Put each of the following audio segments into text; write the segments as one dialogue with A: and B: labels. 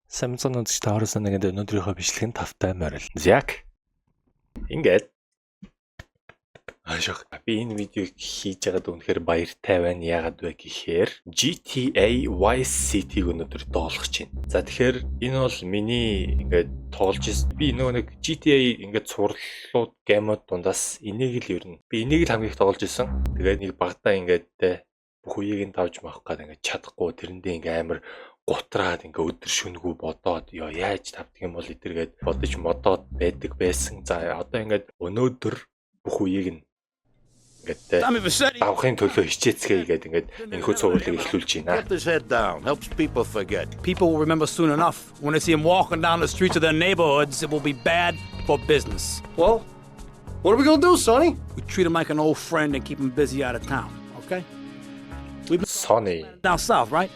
A: Samsung үзэж таарсан нэгэд өнөөдрийнхөө бичлэгийн тавтай морил. Яг ингээд аашиг би энэ видеог хийж байгаад үнэхээр баяртай байна. Яагаад вэ гэхээр GTA Vice City-г өнөөдөр доолгож байна. За тэгэхээр энэ бол миний ингээд тоглож ирсэн. Би нөгөө нэг GTA ингээд сурлууд геймод дундаас энийг л ер нь би энийг л хамгийн их тоглож ирсэн. Тэгээд нэг багтаа ингээд бүх үеийг нь тавж маах гээд ингээд чадахгүй тэрэндээ ингээд амар гутраад ингээ өдөр шөнөгүй бодоод ёо яаж тавдг юм бол эдэргээд бодож модоод байдаг байсан. За одоо ингээд өнөөдөр бүх үеийг нь ингээд авахын төлөө хичээцгээе гээд ингээд энэхүү цувралыг эхлүүлж байна.
B: Get his head down. Helps people forget.
C: People will remember soon enough. When they see him walking down the streets of their neighborhoods, it will be bad for business.
D: Well, what are we gonna do, Sonny?
C: We treat him like an old friend and keep him busy out of town, okay?
A: Sonny.
C: Down south, right?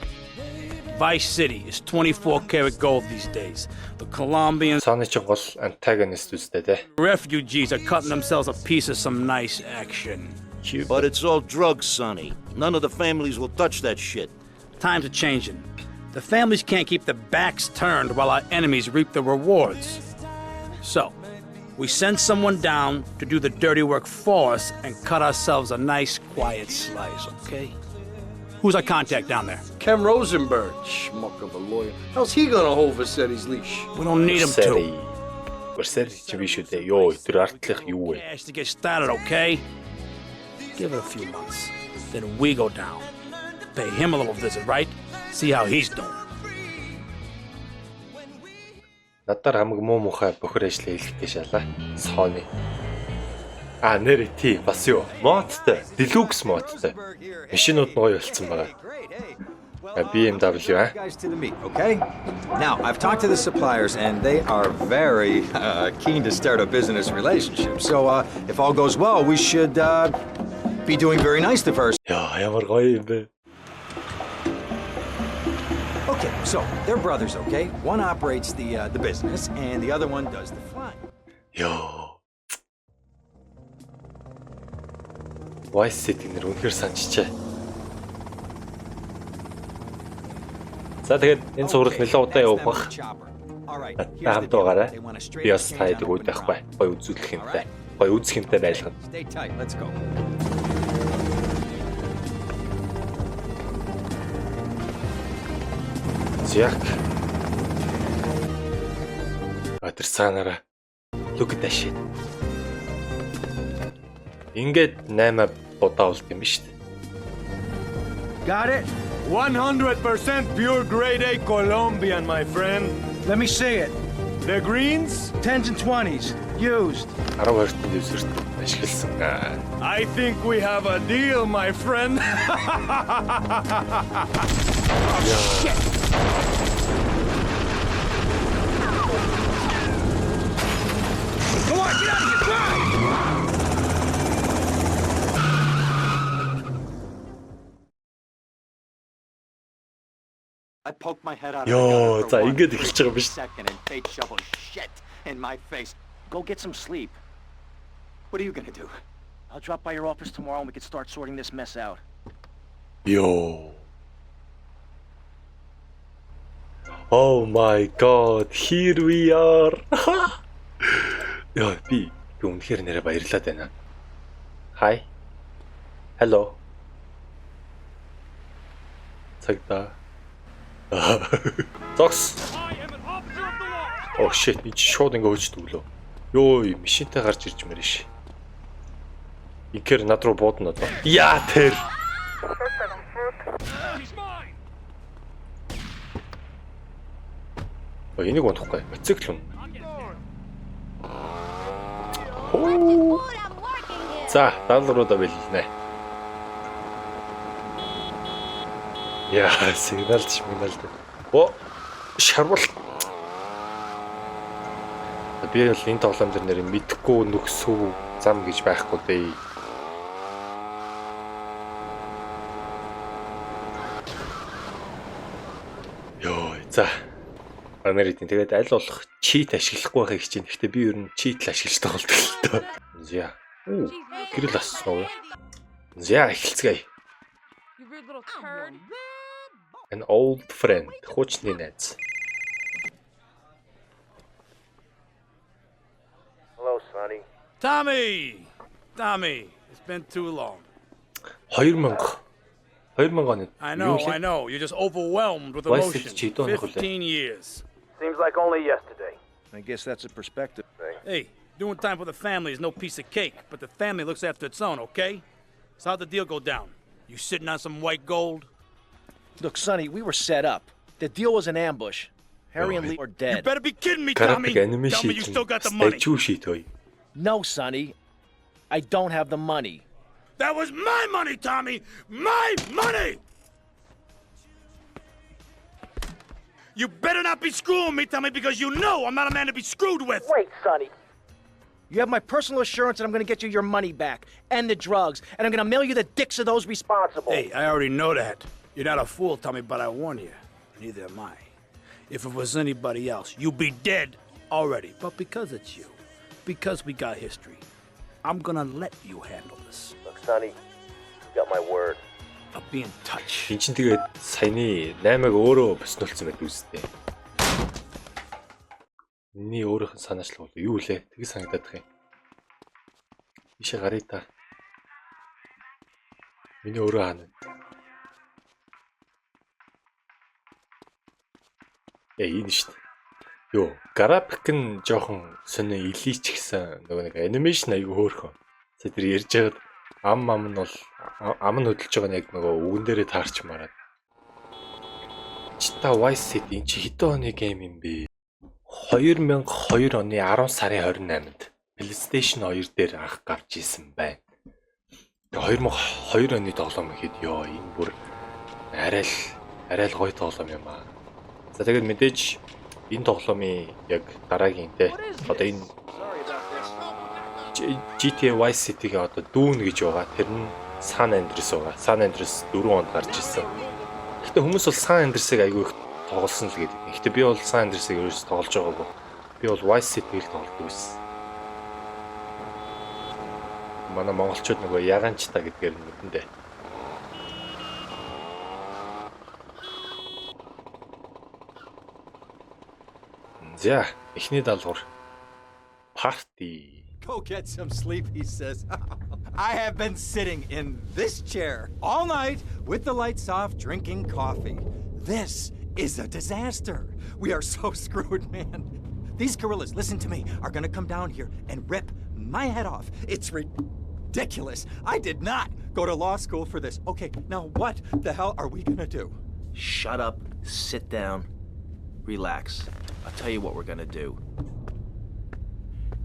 C: Vice City is 24 karat gold these days. The Colombians,
A: Sonny ч гол антагонист үстэй те.
C: refugees are cutting themselves a piece of some nice action.
B: But it's all drugs, Sonny. None of the families will touch that shit.
C: Times are changing. The families can't keep their backs turned while our enemies reap the rewards. So, we send someone down to do the dirty work for us and cut ourselves a nice, quiet slice, okay? Who's our contact down there?
D: Ken Rosenberg, schmuck of a lawyer. How's he gonna hold Vassetti's leash?
C: We don't need him to.
A: Версери чи биш үү те. Йоо, тэр артлах юу вэ?
C: Cash to get started, okay? Give it a few months. Then we go down. Pay him a little visit, right? See how he's doing.
A: Надаар хамаг муу мухай бохор ажил хийлгэхтэй шалаа. Sonny. Нэр тий бас юу? Модтой. Deluxe модтой. Машинууд гоё болцсон байгаа. BMW
E: Guys to the meet, okay? Now, I've talked to the suppliers and they are very keen to start a business relationship. So, if all goes well, we should be doing very nice the first.
A: Яа, ямар гоё юм бэ?
E: Okay, so they're brothers, okay? One operates the business and the other one does the flying.
A: Йоо. Vice City нэр үнэхээр санджижээ. За тэгээд энэ цуврал нэлээд удаа явах бах. Та хамт байгаарай. Би бас таадаг үед байхгүй. Гоё үзүүлэх юмтай. Гоё үзэх юмтай байлгана.
E: Stay tight, let's go.
A: Зяк. Атэрсанара. Look at that shit. Ингээд 8 удаа болт юм шүү дээ.
F: Got it? 100% pure grade A Colombian, my friend.
D: Let me see it.
F: The greens?
D: 10s and 20s, used.
A: 12-т юусэрт ашигласан.
F: I think we have a deal, my friend.
D: Come on, get out of here, drive!
E: I poked my head out
A: Yo, за ингээд эхэлж байгаа биш.
E: second and fate shovel shit in my face.
G: Go get some sleep.
E: What are you gonna do?
G: I'll drop by your office tomorrow and we can start sorting this mess out.
A: Yo. Oh my god, here we are. Яа, би үнэхээр нэрээ баярлаад байна. Hi. Hello. Цагта. Зогс. Oh shit, би шууд ингэ хөөждөг лөө. Йоо, машинтай гарч ирж мэрэн ш. Игэр над руу буудна одоо. Яа тэр. Энийг унахгүй. Моцикл юм. За, даалруудаа бэлнэ. Яа, сигналч миналд. Оо, шарвал. Би бол энэ тоглоом дээр нэр мэдхгүй нөхсөв зам гэж байхгүй дээ. Йоо, за. Америкийн тэгээд аль болох чит ашиглахгүй байхыг хичээнэ. Гэхдээ би ер нь чит л ашиглаж тоглолдог л доо. За. Гэрэл асснаа. За, эхэлцгээе. An old friend. Хуучны найз.
B: Sonny.
C: Tommy, it's been too long.
A: 2000 оны.
C: I know. You're just overwhelmed with
A: Vice City
C: emotion.
A: чи хэдэн оны хөлөө?
C: 15 years.
B: Seems like only yesterday. I guess that's a perspective thing.
C: Hey, doing time for the family is no piece of cake, but the family looks after its own, okay? So how'd the deal go down? You sitting on some white gold?
G: Look, Sonny, we were set up. The deal was an ambush. Harry and Lee are
C: You
G: dead.
C: better be kidding me, Tommy!
A: Каратыг аниме
C: Tell me you still got the money.
A: Стачуу шийдвэ.
G: No, Sonny. I don't have the money.
C: That was my money, Tommy! My money! You better not be screwing me, Tommy, because you know I'm not a man to be screwed with!
G: Wait, Sonny. You have my personal assurance that I'm gonna get you your money back, and the drugs, and I'm gonna mail you the dicks of those responsible.
C: Hey, I already know that. You're not a fool, Tommy, but I warn you. Neither am I. If it was anybody else, you'd be dead already. But because it's you, because we got history, I'm gonna let you handle this.
B: Look, Sonny, you got my word.
C: I'll be in touch.
A: Эн чинь тэгээд саяны 8-ыг өөрөө боснуулсан байдаг үстэй. Миний өөрийнх нь санаачлал бол юу лээ? Тэг санагдаад их юм. Ишээ гарыг та. Миний өөрөө хаана. Энэ шүү дээ. Йоо, график нь жоохон сонио илийч гэсэн нөгөө нэг анимашн аягүй хөөрхөн. За тэр ярьж байгаад ам нь бол ам нь хөдөлж байгаа нь яг нөгөө үгэн дээрээ таарч мараад. Чита Vice City энэ чи хэдэн оны гейм юм бэ? 2002 оны 10 сарын 28-нд PlayStation 2 дээр анх гарч исэн байна. 2002 оны тоглоом гэхэд ёо энэ бүр арай л гоё тоглоом юм аа. За тэгээд мэдээж энэ тоглоомын яг дараагийн те одоо энэ GTA Vice City-гээ одоо дүүн гэж байгаа. Тэр нь San Andreas байгаа. San Andreas 4 онд гарч ирсэн. Гэхдээ хүмүүс бол San Andreas-ыг айгүй их тоглосон л гэдэг. Гэхдээ би бол San Andreas-ыг ерөөс тоглож байгаагүй. Би бол Vice City-г тоглодог байсан. Манай монголчууд нөгөө ягаанчтай гэдгээр нь мэдэндээ. За, эхний даалгавар. Party.
E: Go get some sleep, he says. I have been sitting in this chair all night with the lights off, drinking coffee. This is a disaster. We are so screwed, man. These gorillas, listen to me, are gonna come down here and rip my head off. It's ridiculous. I did not go to law school for this. Okay, now what the hell are we gonna do?
G: Shut up, sit down, relax. I'll tell you what we're gonna do.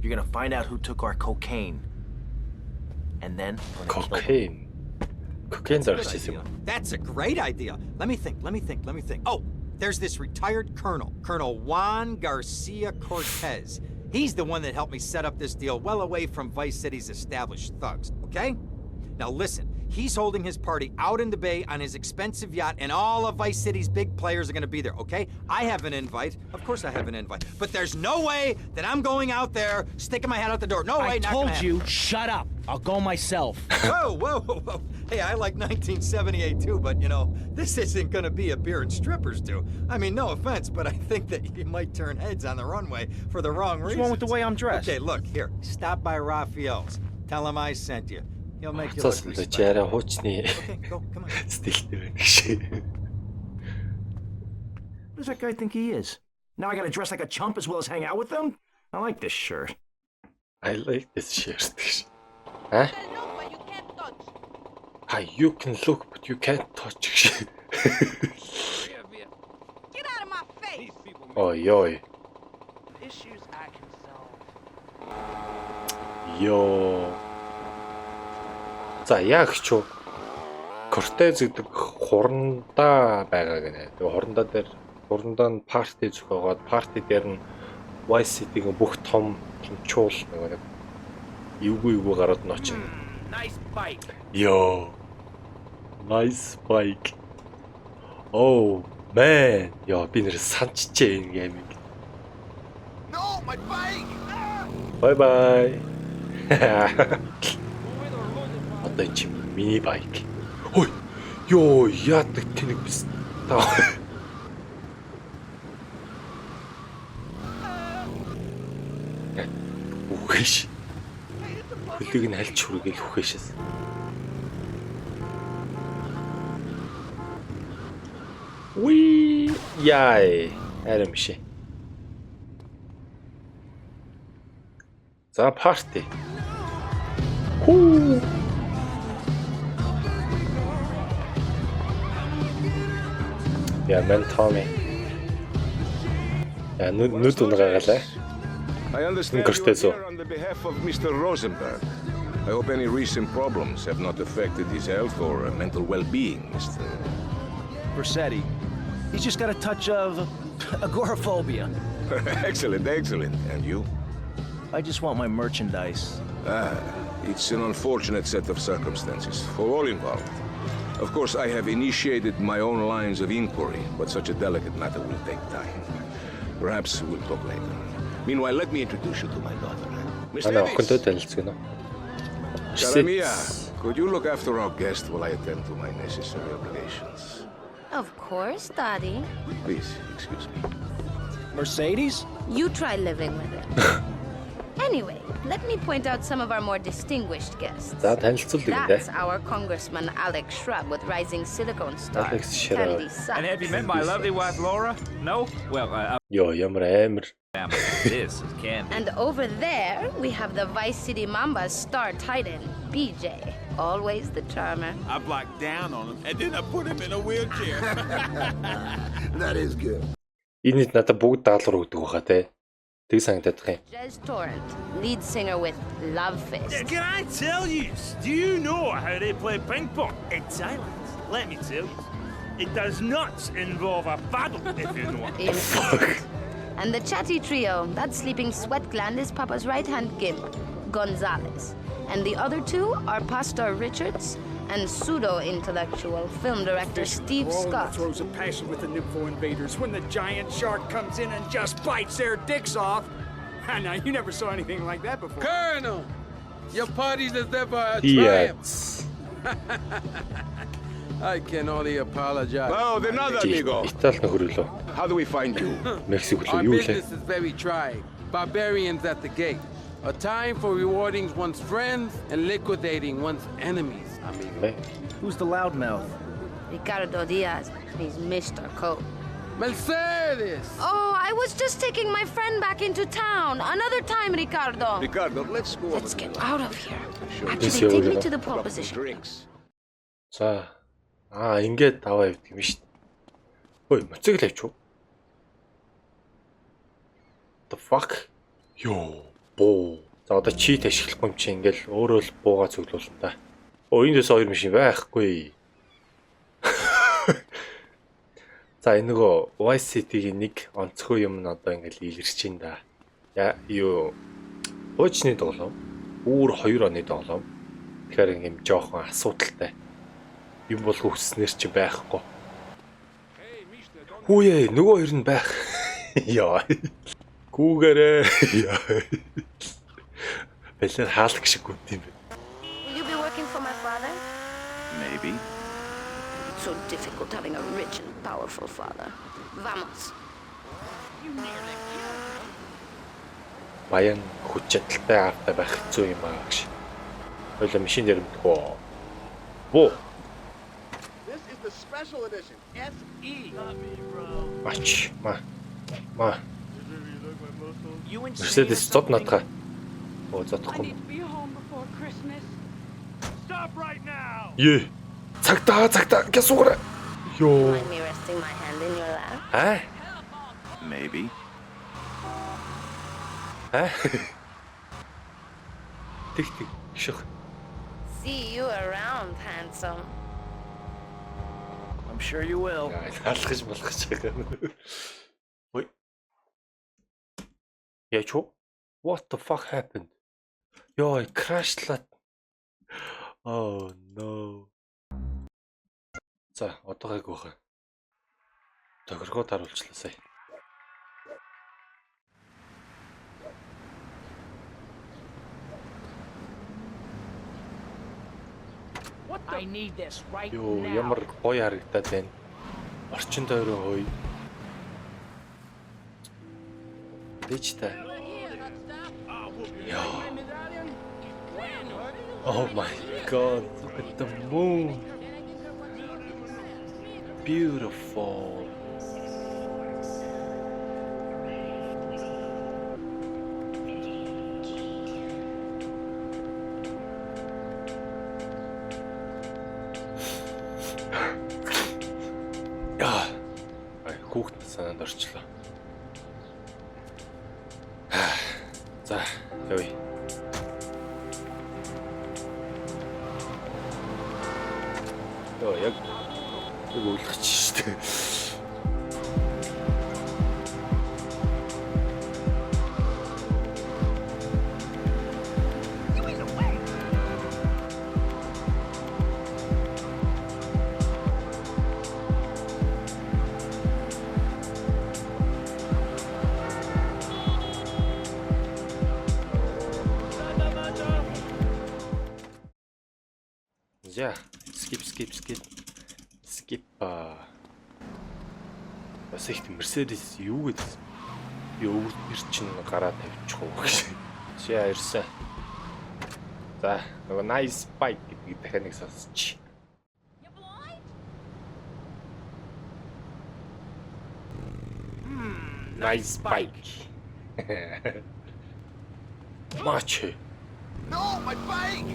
G: You're gonna find out who took our cocaine. And then we're gonna kill them.
A: Cocaine. Cocaine зарж ирсэн юм.
E: That's a great idea. Let me think. Oh, there's this retired colonel, Colonel Juan Garcia Cortez. He's the one that helped me set up this deal well away from Vice City's established thugs, okay? Now listen, he's holding his party out in the bay on his expensive yacht, and all of Vice City's big players are gonna be there, okay? I have an invite. Of course I have an invite. But there's no way that I'm going out there, sticking my head out the door. No way,
G: I
E: not
G: told
E: gonna happen.
G: you, shut up. I'll go myself.
E: Whoa. Hey, I like 1978 too, but you know, this isn't gonna be a beer and strippers do. I mean, no offense, but I think that you might turn heads on the runway for the wrong reasons.
G: What's wrong with the way I'm dressed?
E: Okay, look, here, stop by Raphael's. Tell him I sent you. He'll make you look
A: Цаас л
E: respectable.
A: чи арай хуучны
E: Okay, go, come on.
A: стилтэй байна гэж.
H: What does that guy think he is? Now I gotta dress like a chump as well as hang out with them? I like this shirt.
A: I like this shirt. Huh? Hi, you can look but you can't touch.
I: Get out of my face!
A: Ой.
G: Issues I can solve.
A: Ёо. За яг ч юу Кортез гэдэг хурандаа байгаа гэнэ. Тэгээ хурандаа нь парти зохиогоод парти дээр нь Vice City-ийн бүх том чуул нэг эвгүй гараад нь очив.
G: Nice bike.
A: Yo. Nice bike. Oh man. Яа би нэр санчжээ энэ геймийг.
D: No, my bike!
A: Bye bye. Одоо чи мини байк. Ой. Ёо, яадаг тэнэг бис. Үхэж. Хөлийг нь альч хүргээл хүхээшээс. Уи яй арим ши. За парти. Хүү. Я мен Tommy. Я нүд унагаагалаа.
F: I understand
A: Cortez.
F: you're here on the behalf of Mr. Rosenberg. I hope any recent problems have not affected his health or mental well-being, Mr.
G: Versetti. He's just got a touch of agoraphobia.
F: Excellent, excellent. And you?
G: I just want my merchandise.
F: It's an unfortunate set of circumstances for all involved. Of course, I have initiated my own lines of inquiry, but such a delicate matter will take time. Perhaps we'll talk later. Meanwhile, let me introduce you to my daughter. Miss
A: Ана
F: Davis.
A: охинтой танилцгано.
F: Karamia, could you look after our guest while I attend to my necessary obligations?
I: Of course, Daddy.
F: Please, excuse me.
G: Mercedes?
I: You try living with it. Anyway, let me point out some of our more distinguished guests.
A: За танилцуулдаг нэ.
I: That's our Congressman Alex Shrub with Rising Silicon Star.
A: Alex Shrub.
I: Candy Sacks.
J: And have you met my lovely wife, Laura? No? Well,
A: Йоо ямар амар.
J: this is Candy.
I: And over there, we have the Vice City Mamba's star titan, BJ. Always the charmer.
K: I blocked down on him, and then I put him in a wheelchair.
D: That is good.
A: Энэ надад бүгд даалгавар өгдөг баха те. Тэг санагдах юм.
I: Jez Torrent, lead singer with Love Fist.
K: Can I tell you? Do you know how they play ping pong? It's silence. Let me tell you. It does not involve a paddle, if you know what.
I: Indeed. And the chatty trio, that sleeping sweat gland is Papa's right-hand gimp, Gonzalez. And the other two are Pastor Richards and pseudo-intellectual film director Steve Scott.
C: Throws a passion with the Nympho invaders when the giant shark comes in and just bites their dicks off. Now, you never saw anything like that before.
K: Colonel, your party is ever a
A: Yes.
K: I can only apologize.
F: Oh, de nada, amigo.
A: Итали нөхрөлөө.
F: How do we find you?
A: Мексик
K: Our
A: лөө юу лээ?
K: business is very trying. Barbarians at the gate. A time for rewarding one's friends and liquidating one's enemies, amigo.
G: Who's the loudmouth?
I: Ricardo Diaz, he's Mr. Cole.
K: Mercedes!
I: Oh, I was just taking my friend back into town. Another time, Ricardo.
F: Ricardo, let's go.
I: Let's get out of here.
A: Yes,
I: Actually, take me
A: yeah.
I: to the pole position.
F: Drinks.
A: За. Ингээд аваа явдаг юм шүү дээ. Ой, моцыг л авчуу. The fuck? Йоо. Боо. За одоо чит ашиглахгүй юм чи ингээл өөрөө л буугаа цуглуулна та. Эндээс хоёр машин байхгүй. За энэ нөгөө Vice City-гийн нэг онцгой юм нь одоо ингээл илэрч чинь да. Юу хуучны тоглоом. Үүр 2 оны тоглоом. Тэгэхээр ингээм жоохон асуудалтай. Юм бол хүснээр чи байхгүй. Хүүе, нөгөө хоёр нь байх. Яа. Гүүгээрээ. Бэлэр хаалт шиг гүнт юм бэ.
I: Will you be working for my father?
B: Maybe.
I: It's so difficult having a rich and powerful father. Vamos.
A: Баян хүч чадалтай аавтай байх хэцүү юм аа гэж. Ойлоо машин дээр мэдгүй. Боо.
D: This is the special edition. SE.
A: Мач. Ма.
K: You and
A: Mercedes зод надгаа. Оо зодохгүй.
K: be home before Christmas. Stop right now!
A: Е. Цагтаа гэсүүгээрээ. Йоо.
I: Mind me resting my hand in your lap?
B: Maybe.
A: Тэг ших.
I: See you around, handsome.
G: I'm sure you will.
A: Хаалгаж болгож байгаа. Ой. Ячо? What the fuck happened? Йоо, крашлаад. Oh no. За, одоо гайг баха. Тохиргоо таруулчлаа сая.
K: I need this right
A: Йоо, ямар гоё харагдаад байна. Орчин тойрон хөөе. Дэжтэй. Йоо. Oh my god, look at the moon. Beautiful. Хүүхэд санаанд орчлоо. За, явъя. Яг өвлөгч шүү дээ. За, skip бас их Mercedes юу гэдэг би өвөр чинь гараа тавьчих уу гэж. За ирсэн. За, нөгөө nice bike гэдэг дахиад нэг сонсчих. Nice bike. Матч.
D: No, my bike!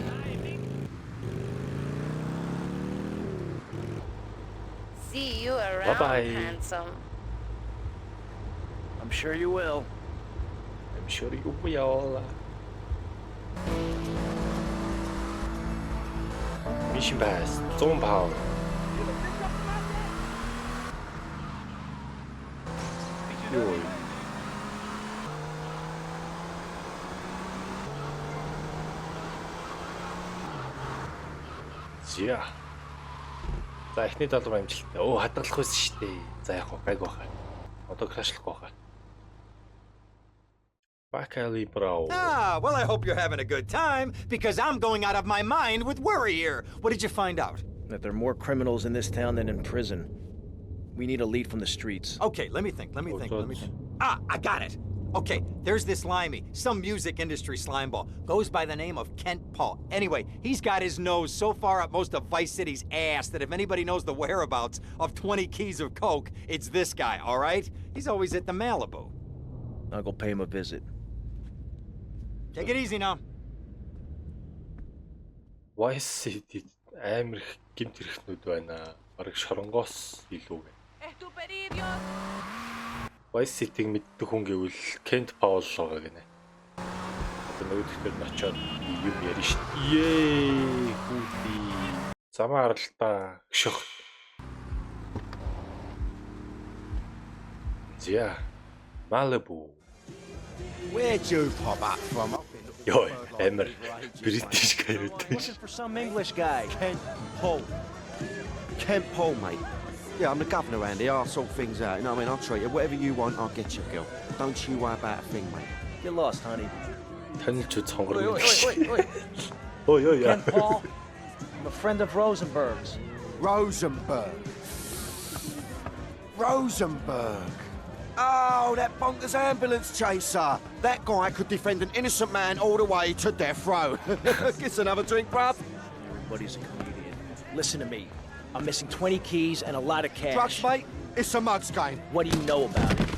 I: See you around,
A: Bye-bye.
I: handsome.
G: I'm sure you will.
A: I'm sure you will. Mission pass 100 pound. Йой. Зя. За эхний доллар амжилттай. Оо хадгалах байсан шүү дээ. За яг гайг баха. Одоо крашлахгүй баха. Бакали бро.
E: Ah, well, I hope you're having a good time, because I'm going out of my mind with worry here. What did you find out?
G: That there are more criminals in this town than in prison. We need a lead from the streets.
E: Okay, let me think. Ah, I got it. Okay, there's this limey, some music industry slimeball. Goes by the name of Kent Paul. Anyway, he's got his nose so far up most of Vice City's ass that if anybody knows the whereabouts of 20 keys of coke, it's this guy, all right? He's always at the Malibu.
G: I'll go pay him a visit.
E: Take it easy now.
A: Vice City амар их гэмт хэрэгтнүүд байна. Бараг шоронгоос илүү байна. Vice City-г мэддэг хүн гэвэл Kent Paul байгаа гинэ. Одоо нөгөөдөлтөд нь очиод юм ярина шүү дээ. Ее хүүти. Замаа харалтаа гшөх. Зя. Malibu.
D: Where'd you pop up from?
A: Yo, амар British guy
L: Looking for some English guy. Kent Paul. Kent Paul, mate. Yeah, I'm the governor around here. I'll sort things out. You know what I mean? I'll treat you. Whatever you want, I'll get you, girl. Don't you worry about a thing, mate.
G: Get lost, honey.
A: Танилч цонгор.
L: Oi.
G: Kent Paul. I'm a friend of Rosenberg's.
D: Rosenberg. Oh, that bonkers ambulance chaser. That guy could defend an innocent man all the way to death row. Get another drink, bruv.
G: Everybody's a comedian. Listen to me. I'm missing 20 keys and a lot of cash.
D: Drugs, mate? It's a mugs game.
G: What do you know about it?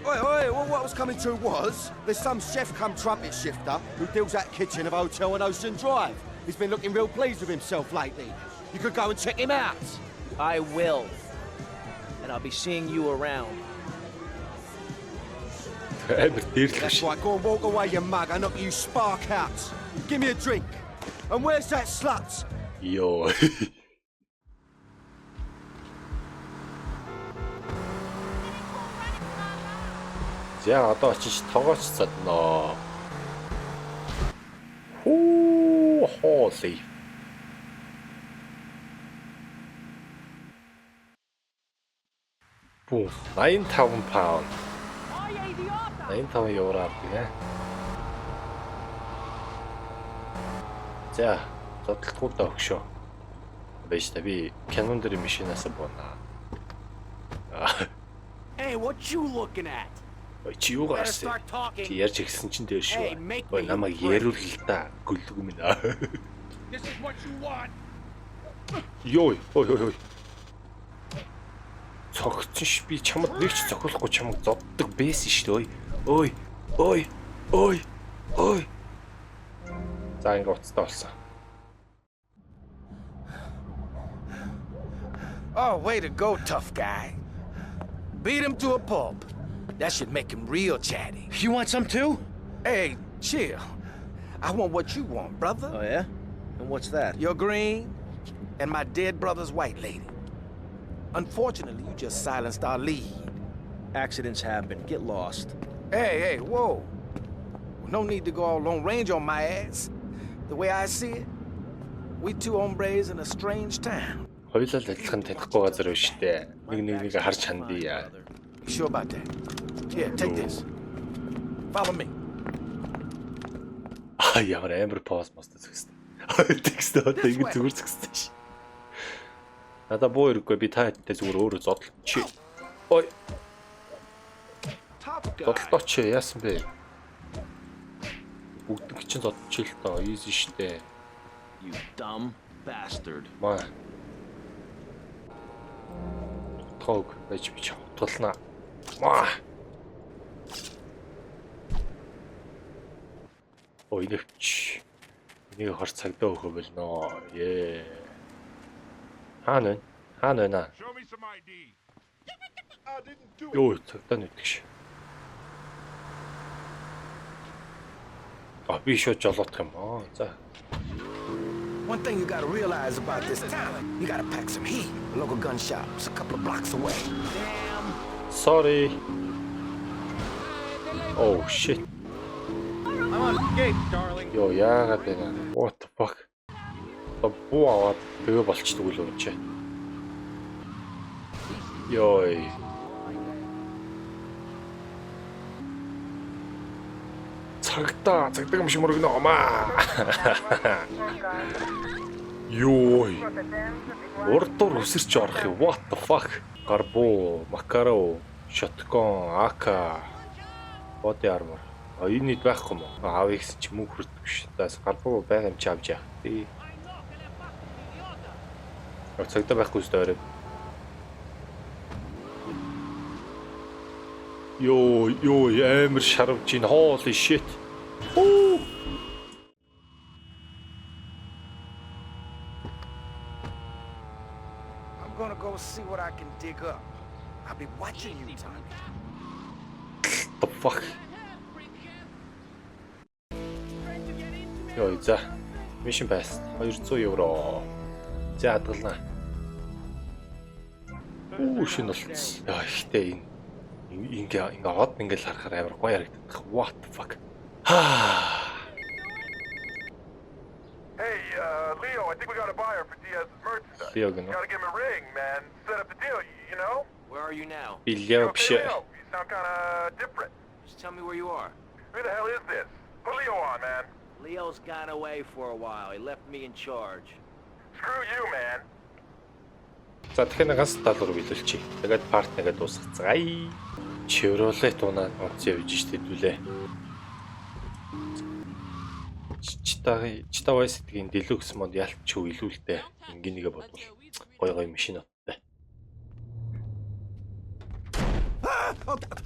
D: Oi, well, what I was coming to was, there's some chef come trumpet shifter who deals at kitchen of a hotel on Ocean Drive. He's been looking real pleased with himself lately. You could go and check him out.
G: I will. And I'll be seeing you around.
D: That's right, go and walk away, you mug. I knock you spark out. Give me a drink. And where's that slut?
A: Yo. За одоо очиж тогооч цадноо. Holy. Boom. 9,000 pound. 9,000 евро авдаг. За, зодтолтгуудаа өгшөө. Байж та би Canon дээр машинаас бууна.
H: Hey, what you looking at?
A: Ой чи юу
H: Better
A: гарсан?
H: start talking.
A: Чи ярьж ирсэн чинь дээр
H: Hey,
A: шүү.
H: make
A: Ой
H: me
A: намайг
H: your
A: яриул л да. Гүлэг минь.
K: This is what you want.
A: Йой, ой. Цогцсон ш би чамд нэг ч цохиулахгүй чамд зоддог байсан шүү дээ. Ой. За ингэ уцтай болсон.
H: Oh, way to go, tough guy. Beat him to a pulp. That should make him real chatty.
C: You want some too?
H: Hey, chill. I want what you want, brother.
C: Oh, yeah? And what's that?
H: Your green and my dead brother's white lady. Unfortunately, you just silenced our lead.
C: Accidents happen. Get lost.
H: Hey, whoa. No need to go all Lone Range on my ass. The way I see it, we two hombres in a strange town.
A: Хоёулаа л адилхан танихгүй газар биш үү? Нэг харж хандъя.
H: You sure about that? Here, take this. Follow me.
A: Ямар амар пост зөксөн. Текст одоо ингэ зүгээр зөксөн ш. Надаа боо ирэхгүй би та хэдтэй зүгээр өөрөө зодол. Чи. Ой. Зодолтооч яасан бэ? Бүгд чинь зодчих л тоо. Easy штэ.
G: You dumb bastard.
A: Маа. Тог байж би чавтуулна. Маа. Ой нэвч. Энийг хор цагдаа өгөх болно. Ээ. Хаана вэ?
K: Show me some ID.
A: Йоо, цагдаа нүдгш. Би шууд жолоодох юм. За.
H: One thing you gotta realize about this town, you gotta pack some heat. The local gun shop's a couple of blocks away.
A: Sorry. Oh shit.
K: I'm on gate, darling.
A: Йоо, яагаад вэ? What the fuck? Буу аваад тэгээ болчдөг л юм чи. Йой. Цагдаг юм шиг мөргөнө амаа. Йой. Урдуур өсөрч орох юм. What the fuck? Гарбуу, макаро, shotgun, AK, body armor. Энэ байхгүй юм уу? Аав ихс ч мөн хүрдэг биш. Заас гарбуу байгаа юм чи авч яах. Тий. Цагтаа байхгүй үстэй орой. Йоо, амар шарвж ин. Holy shit. Оо.
H: I'm gonna go see what I can dig up. I'll be watching you, Tommy.
A: The fuck. Йоо, за. Mission pass 200 евро. За хадгалнаа. Шинэ болчихсон. Яа, ихтэй ингээ од ингээл харахаар амар гоё харагдах. What the fuck?
K: Hey, Leo, I think we got a buyer for Diaz's merchandise.
A: Leo гэнэ.
K: Gotta give him a ring, man. Set up the deal, you know?
G: Where are you now?
A: Лео биш.
K: Leo, you sound kinda different.
G: Just tell me where you are.
K: Who the hell is this? Put Leo on, man.
G: Leo's gone away for a while. He left me in charge.
K: Screw you, man.
A: За тэгэхээр ганц талаар биелүүлчихье. Тэгээд парт нэгээ дуусгацгаая. Chevrolet унаа онц явж штэ дүлээ. Читавай сэтгэгийн Deluxe мод ялч илүүлдэ. Ингэнийгээ бодвол гой машин оттой.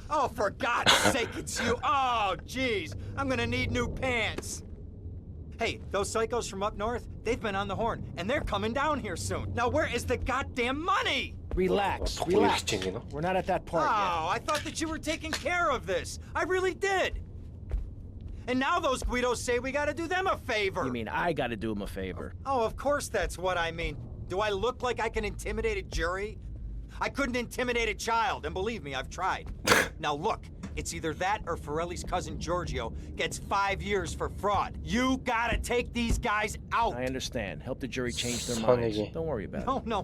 E: Oh, for God's sake, it's you. Oh, jeez. I'm gonna need new pants. Hey, those psychos from up north, they've been on the horn, and they're coming down here soon. Now, where is the goddamn money?
C: Relax. We're not at that part yet.
E: Oh, I thought that you were taking care of this. I really did. And now those Guidos say we gotta do them a favor.
C: You mean I gotta do him a favor?
E: Oh, of course that's what I mean. Do I look like I can intimidate a jury? I couldn't intimidate a child, and believe me, I've tried. Now look, it's either that or Forelli's cousin Giorgio gets 5 years for fraud. You gotta take these guys out.
C: I understand. Help the jury change their minds. Don't worry about it.
E: No.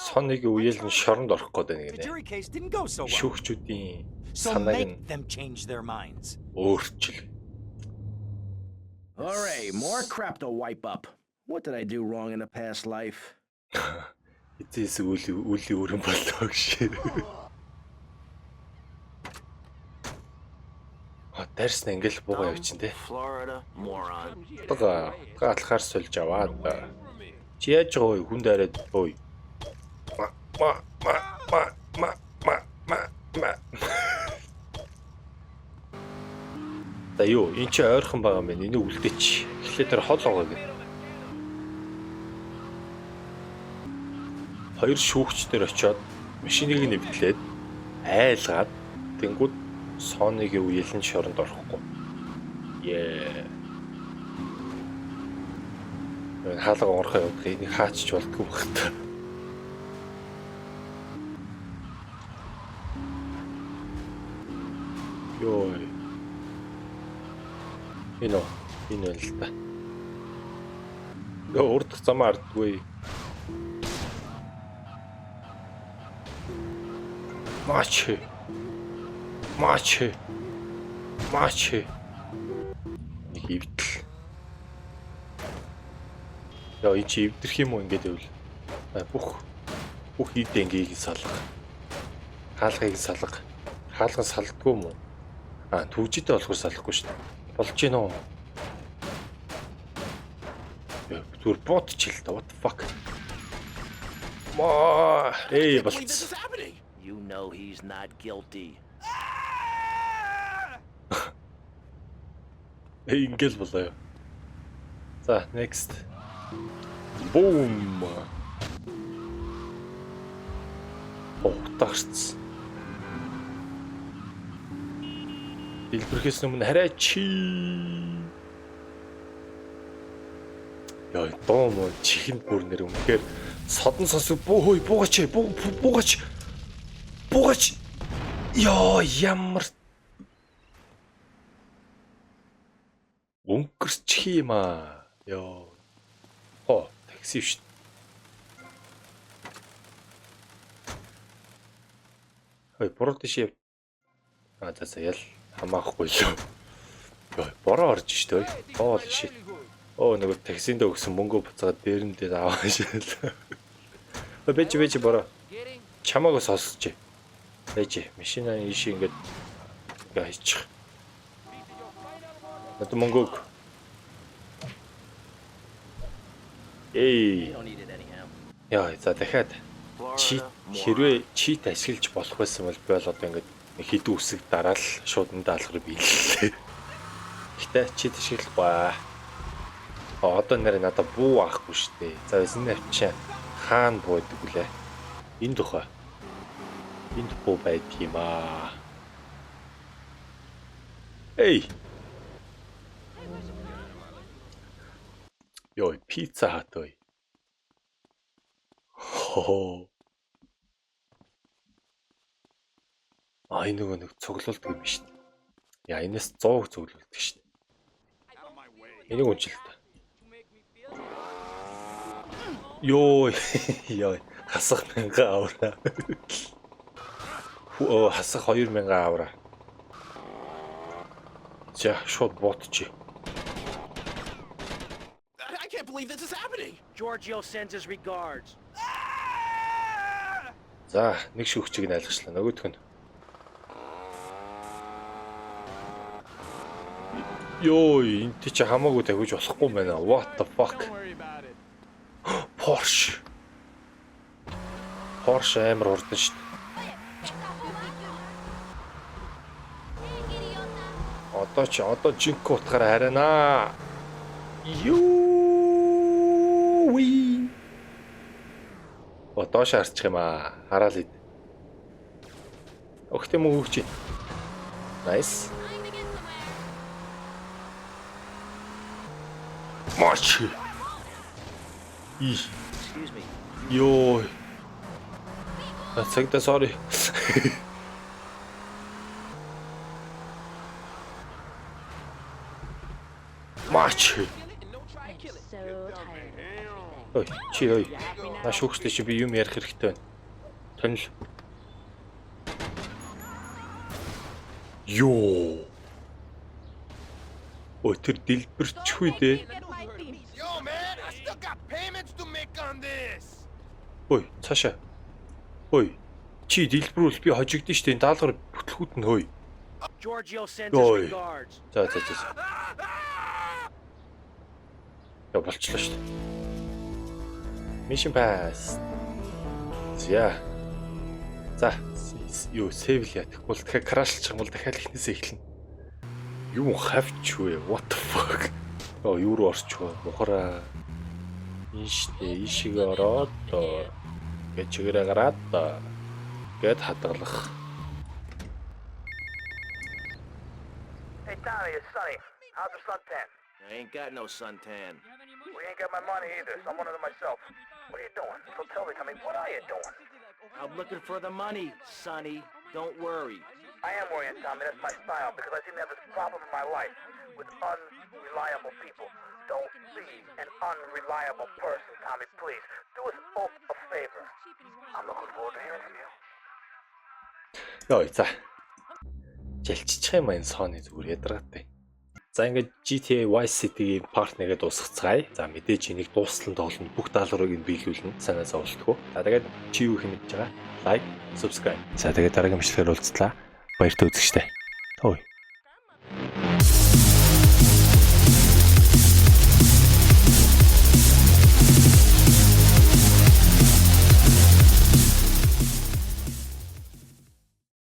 A: Соныг үеэл нь шоронд орох гээд
E: The
A: байна
E: jury
A: гинэ.
E: case didn't go so well.
A: Шүүгчүүдийн
E: So
A: санааг нь
E: make them change their minds.
A: өөрчил.
C: All right, more crap to wipe up. What did I do wrong in a past life?
A: Эцэс үлийн өрөн болоо гэж. дайрсна ингээл буугаа явчихин те.
G: Florida, moron.
A: Гатлахаар сольж аваад. Чи яаж байгаа вэ? Хүн дайраад ой. За юу, эн чи ойрхон байгаа юм байна. Энийг үлдээч. Эхлээд тэр хол байгаа гэх. Хоёр шүүгчдэр очиод машиныг нэвтлээд айлгаад тэнгууд Соныгийн үеэлэн шоронд орохгүй. Хаалга орохоо явах энийг хаачч болтгүй багтаа. Ёо. Энэ л та. Урдах замаа ардгүй. Мачи. Нэг ивдэл. Яа, энэ чи ивдэрх юм уу ингэж байвал. Бүх идэнгийг салга. Хаалгыг салга. Хаалган салдгүй юм уу? Түүжидээ болохоор салахгүй шүү дээ. Болж гин үү? Зүр бот чил та. What the fuck? Болц.
G: You know he's not guilty.
A: Ингээл болоо. За, next. Boom. Тагц. Дэлбэрхээс өмнө хараа чи. Яа, дом чихэнд бүр нэр үнэхээр содон сосог буугач. Яа, ямар өнгөрчих юм аа. Яа. Такси шүү. Буруу тийш. За ял хамаахгүй л. Бороо орж штэ. Shit. Нөгөө таксинд өгсөн мөнгө буцаад дээрэндээ аваа шил. Бэж бороо. Чамаагаа сонсож. Бэж машина ийш ингээд гайчих. Над мөнгө. Яа, за дахиад хэрвээ чит ашиглаж болох байсан бол би бол одоо ингээд хэдэн үсэг дараал шууд энэ даалгаврыг биелээ. Гэтэ чит ашиглахгүй. Одоо нэр надад буу аахгүй шүү дээ. За эзэн авчаа хаана буудаг вүлээ? Энд дөхөө. Энд буу байдаг юм аа. Ёо, пицца хат ой. Энэ нэг цуглуулдаг юм шүү дээ. Яа, энэс 100% цуглуулдаг шүү дээ. Энийг уншил та. Ёо, хасах 1000 авра. Хасах 2000 авра. За, шууд ботчих.
G: I can't believe this is happening. Giorgio sends his regards.
A: За, нэг шүүгчийг айлгачлаа. Нөгөөх нь. Ёо, энэ чи хамаагүй тавьж болохгүй байна. What the fuck? Porsche амар урдан шүү дээ. Одоо жинк утгаараа харина. Юуи. Одоо шаарчих юм аа. Хараал ид. Огт юм уу хөгч. Nice. Марч.
G: Excuse me.
A: Ёо. Цагтаа sorry. Марч. Ой, на шүүгчтэй чи би юм ярих хэрэгтэй байна. Тонил. Ёо. Ой, тэр дэлбэрч үү дээ. Ой, цаашаа. Ой, чи дэлбэрүүл би хожигдсон шүү дээ. Даалгавар бүтлгүүд нь хөөе.
H: Giorgio sends
A: Ой.
H: his regards.
A: За. Яа болчихлоо шүү дээ. Mission pass. За. Юу сейв л ятахгүй л дахиад крашлчих юм бол дахиад эхнээсээ эхэлнэ. Юу хавч вэ? What the fuck? Юу руу орчих вэ? Ухараа. Ийшээ ороод гэж чигээрээ гараад гээд хадгалах.
M: Hey, Tommy, it's Sonny. How's the suntan?
G: I ain't got no suntan.
M: We ain't got my money either, so I'm one of them myself. What are you doing? So tell me, Tommy, what are you doing?
G: I'm looking for the money, Sonny. Don't worry.
M: I am worrying, Tommy. That's my style, because I seem to have this problem in my life with unreliable people. Don't be an unreliable person, Tommy, please. Do us both a favor. I'm looking forward to hearing from you.
A: Йой, за. Жалччих юм энэ Sony зүгээр ядаргатай. За ингээд GTA Vice City-ийн part 1-гээ дуусгацгаая. За мэдээж энийг дуустал нь тоолно. Бүх даалгаврыг нь биелүүлнэ. Санаасаа уултгах. За тэгээд чи юу хийж байгаа? Like, subscribe. За тэгээд дараагийн бичлэгээр уулзлаа. Баяртай үзэгчтэй. Хөөе.